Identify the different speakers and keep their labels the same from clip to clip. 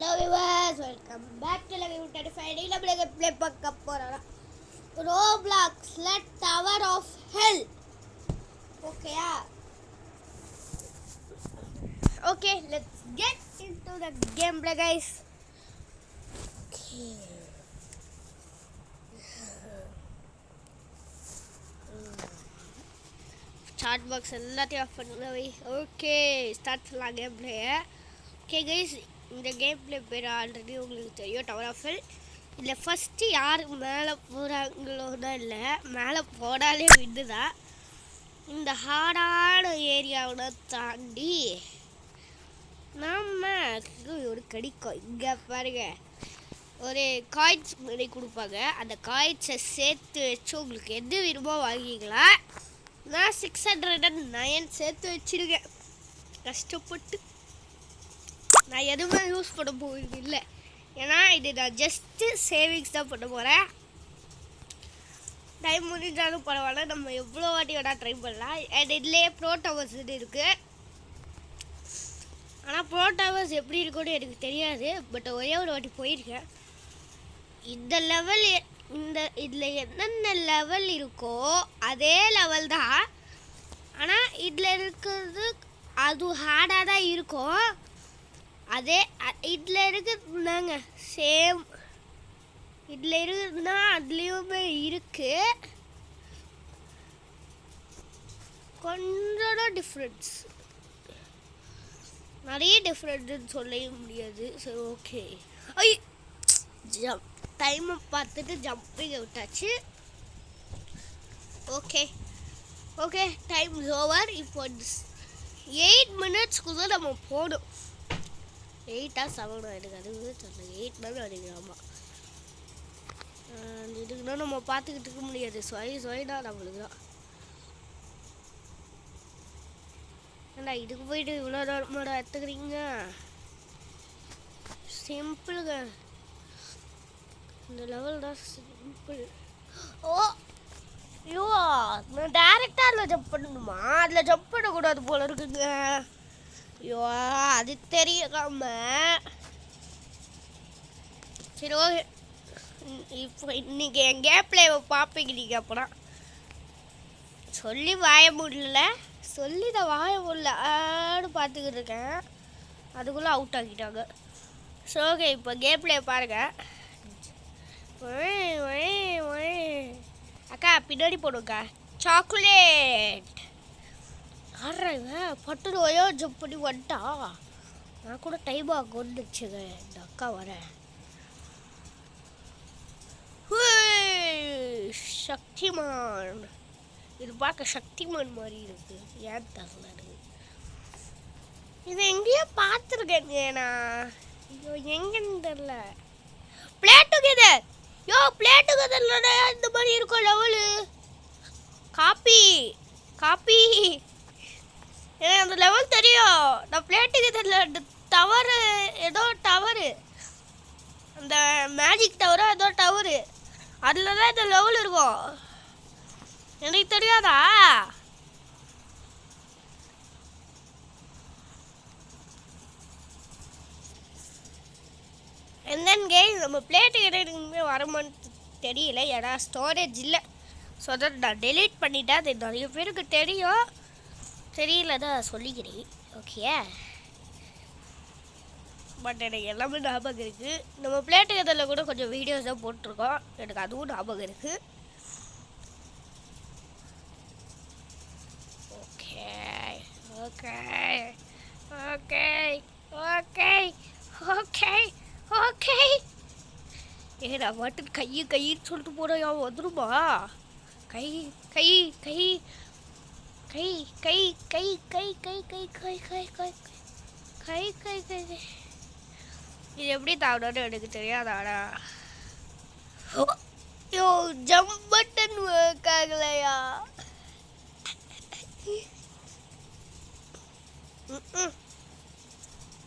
Speaker 1: Hello viewers, welcome back to Love You 35. நம்ம play பார்க்க போறோம் Roblox Let Tower of Hell. ஓகேயா? Okay, let's get into the gameplay guys. Okay. Chat box எல்லாத்தையும் of பண்ணுங்க. Okay, start பண்ணலாம் gameplay. Okay guys, இந்த game play பேர் already உங்களுக்கு தெரியும், டவர் ஆஃப் ஹெல். இதில் ஃபஸ்ட்டு யார் மேலே போகிறாங்களோன்னா இல்லை, மேலே போனாலே விண்டு தான். இந்த ஹார்டான ஏரியாவை தாண்டி நம்ம ஒரு கிடைக்கும். இங்கே பாருங்க, ஒரு காயின்ஸ் மாதிரி கொடுப்பாங்க. அந்த காயின்ஸை சேர்த்து வச்சு உங்களுக்கு எது விரும்போ வாங்கிக்கலாம். நான் 609 சேர்த்து வச்சுருக்கேன் கஷ்டப்பட்டு. நான் எதுவுமே யூஸ் பண்ண போகிறது இல்லை, ஏன்னா இது நான் ஜஸ்ட்டு சேவிங்ஸ் தான் பண்ண போகிறேன். டைம் முடிஞ்சாலும் பரவாயில்ல, நம்ம எவ்வளோ வாட்டி வேணால் ட்ரை பண்ணலாம். அண்ட் இதுலேயே ப்ரோ டவர்ஸ் இருக்குது. ஆனால் ப்ரோ டவர்ஸ் எப்படி இருக்குன்னு எனக்கு தெரியாது, பட் ஒரே ஒரு வாட்டி போயிருக்கேன். இந்த லெவல் இதில் என்னென்ன லெவல் இருக்கோ அதே லெவல் தான். ஆனால் இதில் இருக்கிறது அது ஹார்டாக தான் இருக்கும். அதே இதில் இருக்குதுனாங்க சேம், இதில் இருக்குதுன்னா அதுலேயுமே இருக்குது. கொஞ்சம் டிஃப்ரென்ஸ், நிறைய டிஃப்ரெண்ட்டுன்னு சொல்லவே முடியாது. சரி ஓகே, ஜம்ப் டைமை பார்த்துட்டு ஜம்பிங்கை விட்டாச்சு. Okay okay, time over. இப்போ 8 மினிட்ஸ்க்குள்ளே நம்ம போகணும். 8 7 எனக்கு அதுவே தெரியல, 8 தான் நினைக்கிறாமா. இதுக்குன்னா நம்ம பார்த்துக்கிட்டு இருக்க முடியாது, சொயினா நம்மளுக்கு தான். ஏண்டா இதுக்கு போயிட்டு இவ்வளோ நேரம் எடுத்துக்கிறீங்க? சிம்பிளுங்க, இந்த லெவல் தான் சிம்பிள். ஓ ஐயோ, நான் டேரெக்டாக அதில் ஜம்ப் பண்ணணுமா? அதில் ஜம்ப் பண்ணக்கூடாது போல இருக்குங்க. ஐயோ, அது தெரியாம. சரி ஓகே, இப்போ இன்னைக்கு என் கேம் பிளேவை பார்ப்பீங்க நீங்கள். அப்புறம் சொல்லி வாய முடியல, சொல்லி தான் வாய முடியல ஆடு பார்த்துக்கிட்டு இருக்கேன், அதுக்குள்ளே அவுட் ஆக்கிட்டாங்க. ஸோ ஓகே, இப்போ கேம் பிளே பாருங்க. அக்கா பின்னாடி போடுங்கக்கா. சாக்லேட் ஆடுறேங்க, பட்டு நோயோ ஜம்ப் பண்ணி வந்துட்டா. நான் கூட டைம் கொண்டுச்சுங்க, இந்த அக்கா வரேன். சக்திமான், இது பார்க்க சக்திமான் மாதிரி இருக்கு, ஏன் தரல எனக்கு. இது எங்கேயோ பார்த்துருக்கேங்க நான், ஐயோ எங்கன்னு தெரில. பிளே டுகெதர், யோ பிளே டுகெதர்ல இந்த மாதிரி இருக்கும் லெவலு. காப்பி காப்பி, எனக்கு அந்த லெவல் தெரியும். நான் பிளேட்டுக்கு தெரியல, டவரு ஏதோ டவரு, அந்த மேஜிக் டவரோ ஏதோ டவரு, அதில் தான் இந்த லெவல் இருக்கும். எனக்கு தெரியாதா? என்னன்னு நம்ம பிளேட்டுக்கு எதுவுமே வரமான்னு தெரியல, ஏன்னா ஸ்டோரேஜ் இல்லை. ஸோ அதை நான் டெலீட் பண்ணிட்டேன். அது நிறைய பேருக்கு தெரியும், தெரியல தான் சொல்லிக்கிறேன். ஓகே, பட் எனக்கு எல்லாமே ஞாபகம் இருக்குது. நம்ம பிளேட்டுக்கு அதில் கூட கொஞ்சம் வீடியோஸ் தான் போட்டிருக்கோம், எனக்கு அதுவும் ஞாபகம் இருக்குது. Okay okay okay okay okay okay, நான் மட்டும் கைன்னு சொல்லிட்டு போகிறோம், வந்துடுமா? கை கை கை கை கை கை கை கை கை கை கை கை கை கை கை கை, இது எப்படி தாவணும்னு எனக்கு தெரியாதாடா. யோ ஜம்ப் பட்டன் ஒர்க் ஆகலையா?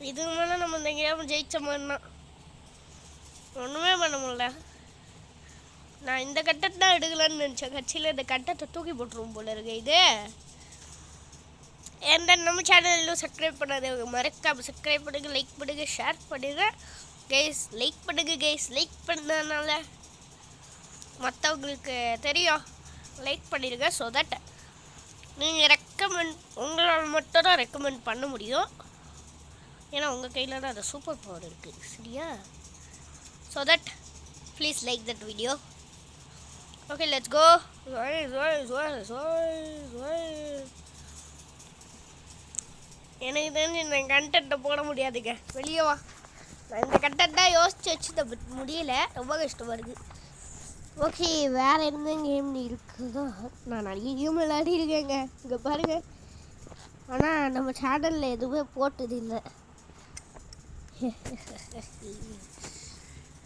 Speaker 1: இதுக்கு மேலே நம்ம இந்த கேம் ஜெயிச்ச மாதிரினா ஒன்றுமே பண்ண முடியல. நான் இந்த கட்டத்தை தான் எடுக்கலான்னு நினச்சேன், கட்சியில் இந்த கட்டத்தை தூக்கி போட்டுருவோம் போல இருக்கு. இது அண்ட் தென் நம்ம சேனல் இன்னும் சப்ஸ்கிரைப் பண்ணாதவங்க மறக்காம சப்ஸ்கிரைப் பண்ணுங்க, லைக் பண்ணுங்க, ஷேர் பண்ணுங்க கைஸ். லைக் பண்ணுங்க கைஸ். லைக் பண்ணனால மற்றவங்களுக்கு தெரியும். லைக் பண்ணிடுங்க. ஸோ தட் நீங்கள் ரெக்கமெண்ட் உங்களால் மட்டும் தான் ரெக்கமெண்ட் பண்ண முடியும். ஏன்னா உங்கள் கையில் தான் அந்த சூப்பர் பவர் இருக்குது. சரியா? So that please like that video. Okay, let's go. எனக்கு தெரிஞ்சு இந்த கண்டென்ட்டை போட முடியாதுங்க. வெளியே வா. நான் இந்த கண்டென்ட்டாக யோசிச்சு வச்சு முடியல. ரொம்ப கஷ்டமாக இருக்குது. ஓகே, வேறு எந்த கேம் இருக்குதோ நான் நிறைய கேம் விளையாடிருக்கேங்க. இங்கே பாருங்கள். ஆனால் நம்ம சேனலில் எதுவுமே போட்டது இல்லை.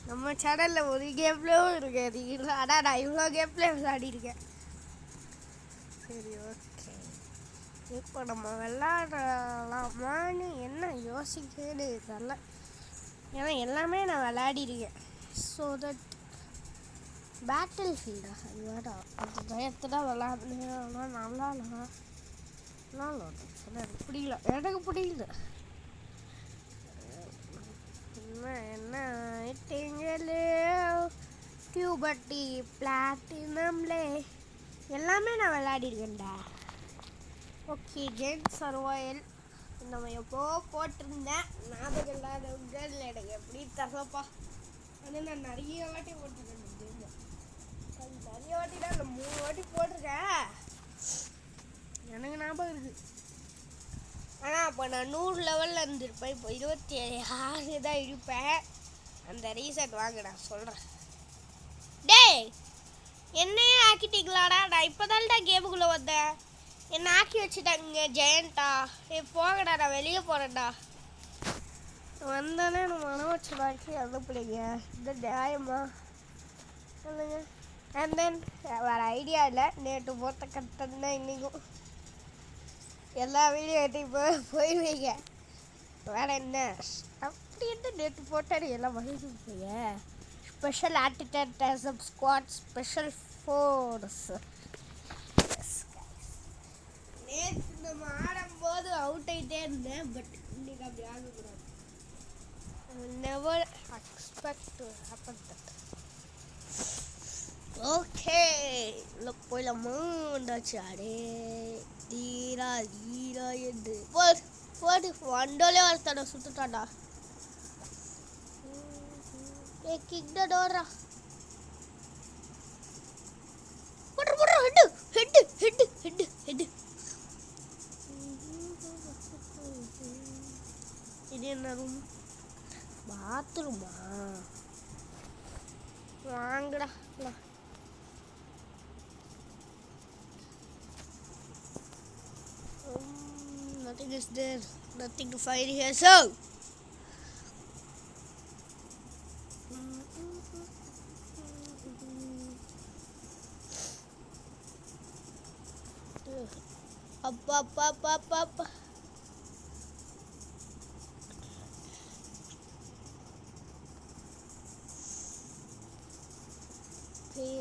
Speaker 1: நம்ம சேனலில் ஒரு கேம்லேயும் இருக்காது. ஆனால் நான் இவ்வளோ கேம்லேயே விளையாடிருக்கேன். சரி, ஓகே. இப்போ நம்ம விளையாடலாமான்னு என்ன யோசிக்கிறது தெரில. ஏன்னா எல்லாமே நான் விளையாடிருக்கேன். ஸோ தட் பேட்டில் ஃபீல்டா அது வேண்டாம். அந்த பயத்தை தான் விளையாடுனேன். ஆனால் நல்லா எனக்கு பிடிக்கல. எனக்கு பிடிக்கல. என்ன ஐட்டிங்களே டியூபர்ட்டி பிளாட்டினம்லே எல்லாமே நான் விளையாடிருக்கேன்டா. ஓகே, கேம் சர்வாயல் நம்ம எப்போ போட்டிருந்தேன். ஞாபகம் இல்லாதவங்க எனக்கு எப்படி தரப்பா. ஆனால் நான் நிறைய வாட்டி போட்டிருக்கேன். நிறைய வாட்டி தான் இல்லை, 3 வாட்டி போட்டிருக்கேன். எனக்கு ஞாபகம் இருக்குது. ஆனால் அப்போ நான் 100 லெவலில் இருந்திருப்பேன். இப்போ 26 தான் இருப்பேன். அந்த ரீசெட் வாங்க நான் சொல்கிறேன். டேய், என்னையே ஆக்கிட்டீங்களாடா? நான் இப்போ தான்டா கேமுக்குள்ளே வந்தேன். என்னை ஆக்கி வச்சுட்டாங்க ஜெயண்டா. போங்கடா, நான் வெளியே போகிறேன்டா. வந்தானே நான் மன வச்சு ஆக்கி அனுப்புறீங்க. இந்த நியாயமா சொல்லுங்க? அண்ட் தென் வேறு ஐடியா இல்லை. நேற்று போட்ட கட்டன் தான் இன்றைக்கும் எல்லா வீடியோ எடுத்து போயிடுவீங்க. வேறு என்ன அப்படி என்ன நேற்று போட்டாரு எல்லாம் மகிழ்ச்சி போய special attitude squad special force. நேற்று நம்ம ஆடும்போது அவுட் ஆகிட்டே இருந்தேன். பட் இன்னைக்கு அப்படி ஆகக்கூடாது. Never expect to happen that. Okay, இல்லை போயிடலாமா? வந்தாச்சு. அடே தீரா தீரா என்று போட்டு வண்டோலே வரத்தாடா. சுத்துட்டாடா. கிக்ட டோரா போட்டு போட்டு head head head head head. இது என்ன ரூம்? பாத்ரூமா? வாங்கடா. Nothing is there. Nothing to find here. So up.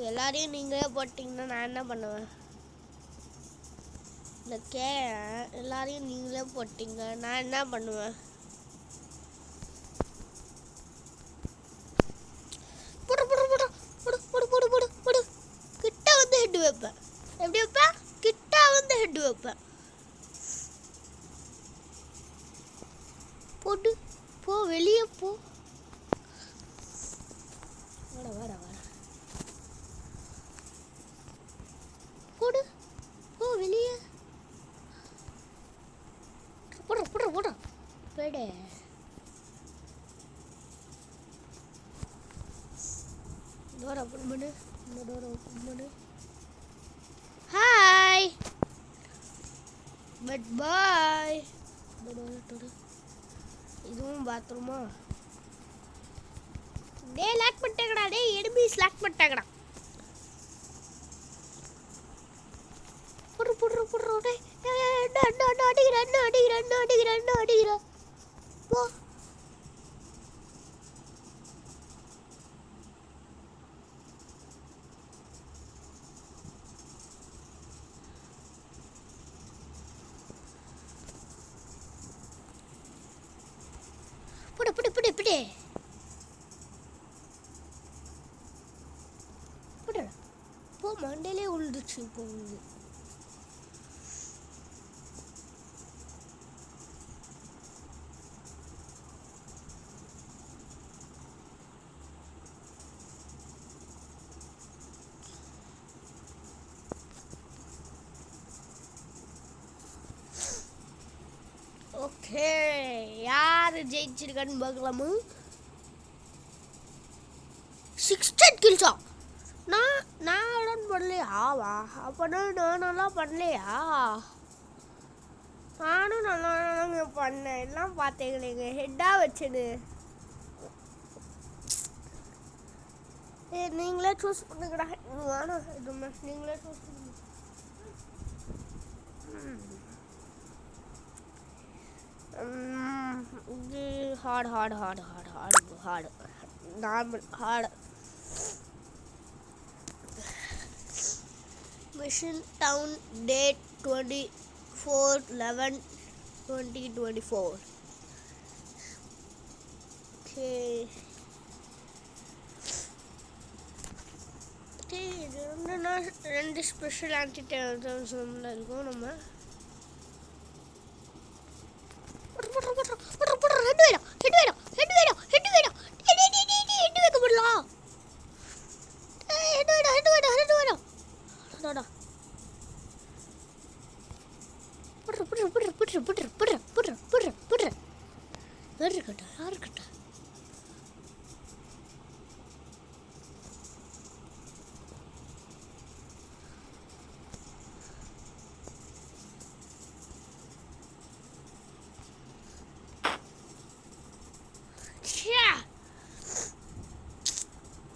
Speaker 1: எல்லாரையும் நீங்களே போட்டிங்கன்னா நான் என்ன பண்ணுவேன்? இந்த எல்லாரையும் நீங்களே போட்டிங்க நான் என்ன பண்ணுவேன்? கிட்ட வந்து ஹெட் வைப்பேன். எப்படி வைப்பேன்? கிட்ட வந்து ஹெட் வைப்பேன். போட்டு போ, வெளியே போ. வர போடு, போ வெளியே. போடு போயிடு. டோர் ஓப்பன் பண்ணு. இந்த டோர் ஓப்பன் பண்ணு. ஹாய் பட் பாய். இதுவும் பாத்ரூமா? டே லாக் பண்ணிட்டாங்கடா. டே எனிமீஸ் லாக் பண்ணிட்டாங்கடா. புடுற டே. அடிக்கிறேன். போ. இப்படி இப்படி இப்படி இப்படி இப்போ மண்டையிலே உழுந்துச்சு இப்போ வந்து. ஓகே, யார் ஜெயிச்சிருக்கான்னு பார்க்கலாமா? 16 கில்ஸா? நான் ரன் பண்ணலையா? வா அப்போனா நான் நல்லா பண்ணலையா? நானும் நல்லா பண்ணேன். எல்லாம் பார்த்தீங்களேங்க, ஹெட்டாக வச்சுடு. நீங்களே சூஸ் பண்ணுங்கடா. வேணாம், இது நீங்களே சூஸ் பண்ணுங்க. இது hard normal hard. Mission down date 24/11/2024. Okay, இது என்னன்னா 2 ஸ்பெஷல் ஆன்டி டெரரிசம்ல இருக்கும். நம்ம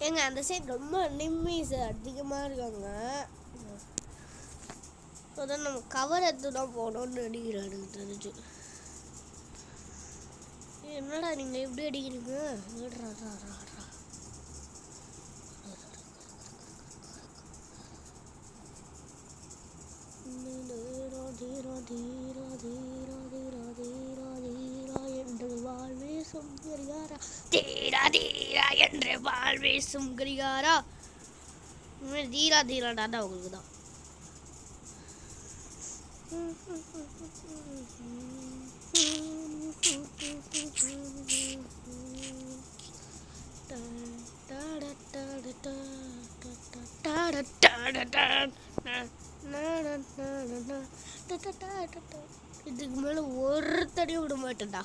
Speaker 1: ஏங்க அந்த சைடு ரொம்ப எனிமீஸ் அதிகமாக இருக்காங்க. அதான் நம்ம கவர் எடுத்து தான் போகணும்னு அடிக்கிறானுங்க தெரிஞ்சு. என்னடா நீங்கள் எப்படி அடிக்கிறீங்க? என்று வாழ்வேசும் கரிகாரா, தீரா தீரா என்று வாழ்வேசும் கரிகாரா. தீரா தீராடா உங்களுக்கு தான். இதுக்கு மேல ஒருத்தரையும் விட மாட்டேன்டா.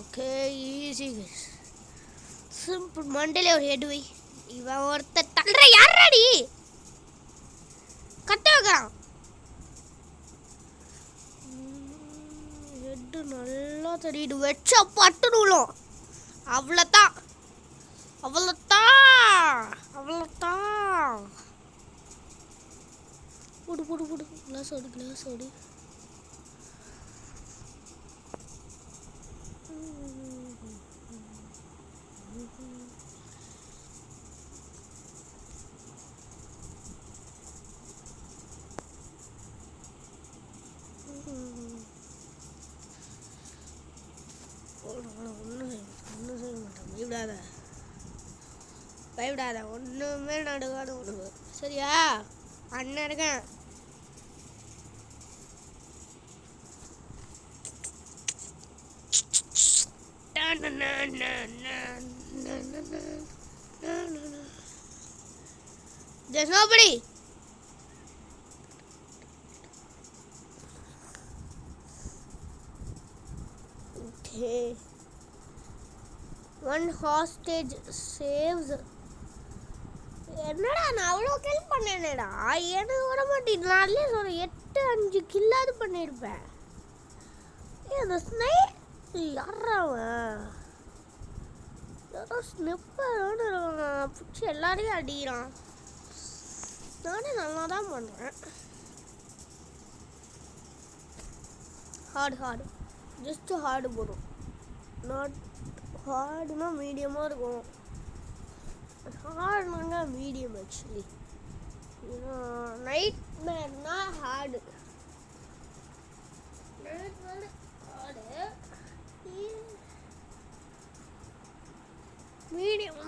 Speaker 1: Okay, easy guys. சிம்பிள். மண்டேல ஒரு ஹெட் வை. இவன் ஒருத்த தள்ளுற யாரடி கட்டாகிறான். ஹெட்டு நல்லா தெரியுது. வச்சா பட்டுனும். அவ்வளோதான் அவ்வளோதான் அவ்வளோதான். போடு போடு போடு. கிளாஸ் ஓடு கிளாஸ் ஓடு. ஒன்றும் செய்ய மாட்டேன். பயப்படாத ஒன்றுமே நடுவாடு உனக்கு. சரியா? அண்ணன் இருக்கேன். There's nobody. Okay. One hostage saves. என்னடா நான் அவ்வளோ கில் பண்ணேனேடா, எனக்கு விட மாட்டேன். நான்லேயே சொல்கிறேன் 8-5 கில்லாவது பண்ணியிருப்பேன். அந்த ஸ்னைப் யாராவன் யாரோ ஸ்னிப்பரோடு பிடிச்சி எல்லாரையும் அடிக்கிறான். நானே நல்லா தான் பண்ணுறேன். ஹார்டு ஜஸ்ட்டு ஹார்டு போடும். நாட் ஹார்டுனா மீடியமாக இருக்கும். ஹார்டுனாங்க மீடியம் ஆக்சுவலி. நைட் மேர்னா hard. Nightmare hard medium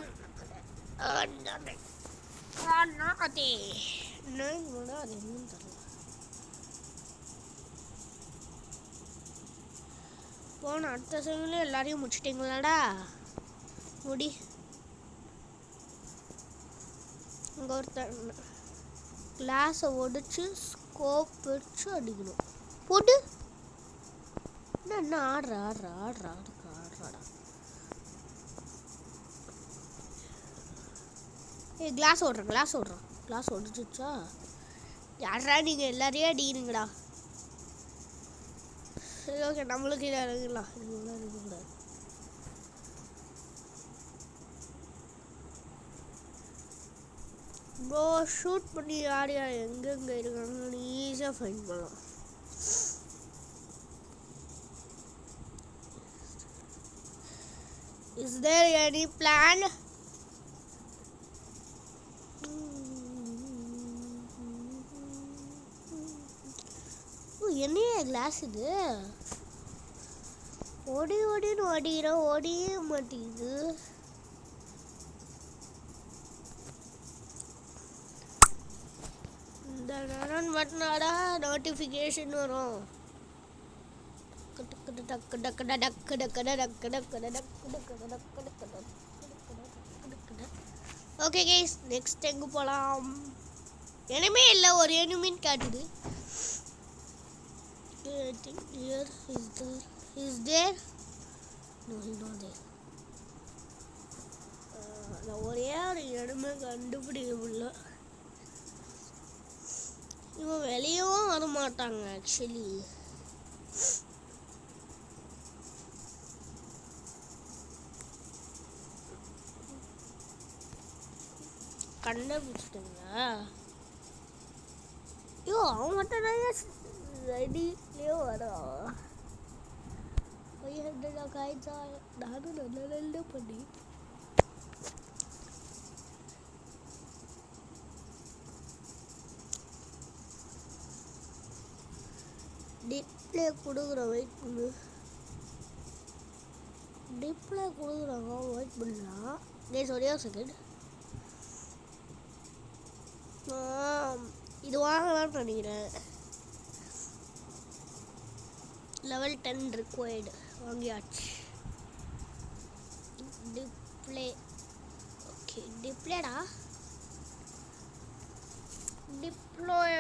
Speaker 1: ஹார்ட்னா அதே. நைட் மேர் அது என்னன்னு தெரியல. போன அடுத்த செகண்ட்ல எல்லாரையும் முடிச்சிட்டிங்களாடா. முடி இங்கே ஒருத்தன் கிளாஸை ஒடிச்சு ஸ்கோப் வச்சு அடிக்கணும். போட்டு என்ன ஆடுறாடா. கிளாஸ் ஒடிச்சிச்சா. யாரா நீங்கள் எல்லாரையும் அடிக்கிறீங்கடா. சரி ஓகே, நம்மளுக்கு இதை இறங்கலாம். இதுலாம் இருக்கக்கூடாது. ப்ரோ ஷூட் பண்ணி யார் எங்கெங்கே இருக்காங்கன்னு ஈஸியாக ஃபைண்ட் பண்ணலாம். Is there any plan? என்னைய கிளாஸ் இது ஓடின்னு ஓடிக்கிறோம், ஓடியே மாட்டேங்குது. இந்த நேரம் மட்டும்னாடா நோட்டிஃபிகேஷன் வரும். ஓகே கைஸ், நெக்ஸ்ட் எங்கே போகலாம்? எனிமே இல்லை, ஒரு எனிமின்னு காட்டுது. I think here is there. No, he's not there. நான் ஒரே ஒரு இடமே கண்டுபிடிக்க முடியல. இவன் வெளியவும் வரமாட்டாங்க ஆக்சுவலி. கண்டுபிடிச்சிட்டீங்களா? ஐயோ, அவன் மட்டும் ரெடிலேயோ வரான். 500 காய்ச்சா நானும் நல்ல பண்ணி டிப்ளே கொடுக்குறோம். வெயிட் பண்ணு, டிப்ளே கொடுக்குறாங்க. வெயிட் பண்ணலாம் கேஸ், ஒரே ஒரு செகண்ட். இது வாங்கலாம்னு நினைக்கிறேன். லெவல் 10 ரிக்வயர்டு வாங்கியாச்சு. டிப்ளே ஓகே, டிப்ளேடா டிப்ளோய்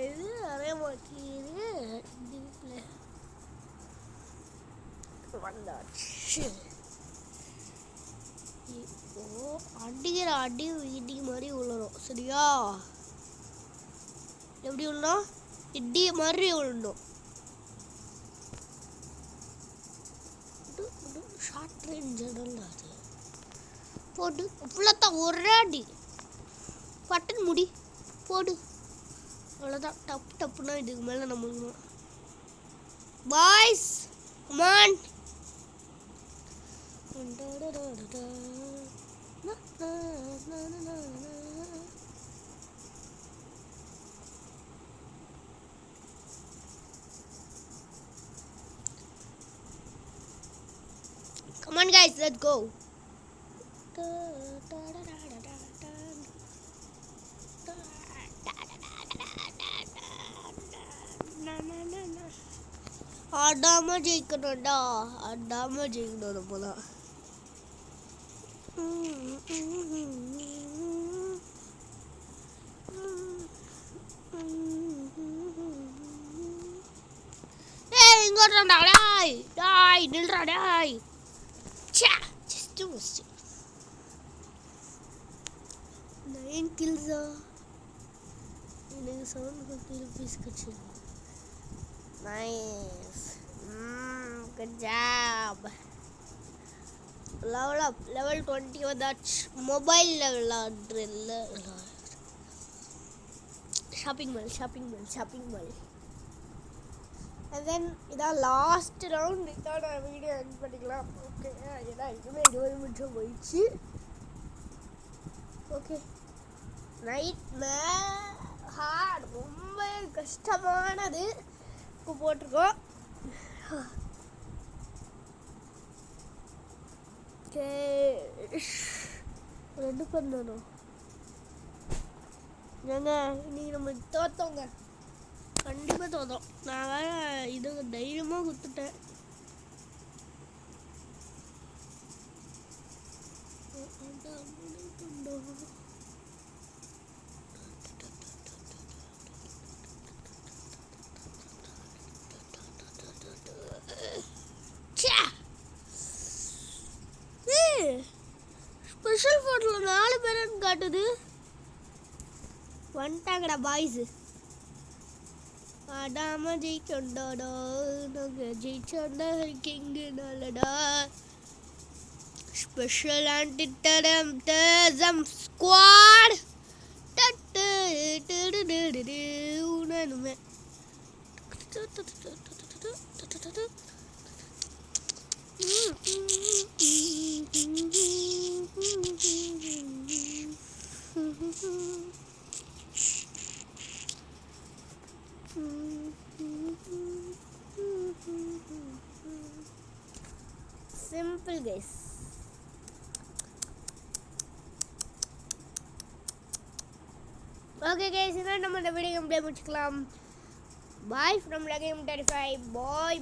Speaker 1: இது நிறைய மாட்டேங்குது. டிப்ளே வந்தாச்சு. இப்போ அடிக்கிற அடி இடி மாதிரி விழணும். சரியா? எப்படி விழணும்? இடி மாதிரி விழணும். ஷார்ட் ரேஞ்ச் அது போட்டு ஃபுல்லாத்தான் ஒரே அடி பட்டன் முடி போடு. அவ்வளோதான். டப்புனா இதுக்கு மேலே நம்ம boys come on. Come on guys, let's go. ஆடாம ஜெயிக்கணும்டா, ஆடாம ஜெயிக்கணும் நம்மதான். ஏய் இங்க வரடா டேய், டேய் நில்றா டேய். ச்சே போச்சு. 9 kills-ஆ? எனக்கு 750 rupees கிடைச்சது. Nice. Good job. Level up. Level 20 வந்தாச்சு. மொபைல் லெவல் ஆடுறதில்ல. Shopping mall. அண்ட் தென் இதான் லாஸ்ட் ரவுண்ட். இதான் நான் வீடியோ எண்ட் பண்ணிக்கலாம். ஓகே, ஏன்னா இதுவுமே 20 நிமிஷம் போயிடுச்சு. ஓகே, நைட் ஹார்ட் ரொம்ப கஷ்டமானது போட்டிருக்கோம். ஓகே, 2 பண்ணணும். ஏங்க இன்னைக்கு நம்ம தோத்தோங்க, கண்டிப்பாக தோத்தோம். நான் வேற இது தைரியமாக குத்துட்டேன். ஸ்பெஷல் ஃபோர்ட்டில் 4 பேருன்னு காட்டுது. வந்துட்டாங்கடா பாய்ஸு. ஆடாம ஜெயிச்சோண்டாடா, நாங்கள் ஜெயிச்சோண்டா கிங்கு நல்லடா. ஸ்பெஷல் ஆன்டிடரம் டேசம் ஸ்குவாட் உணனுமே. Simple guys. Okay guys, இதான் நம்ம இந்த வீடியோ முடிச்சுக்கலாம். Bye from Lagame 35. Bye.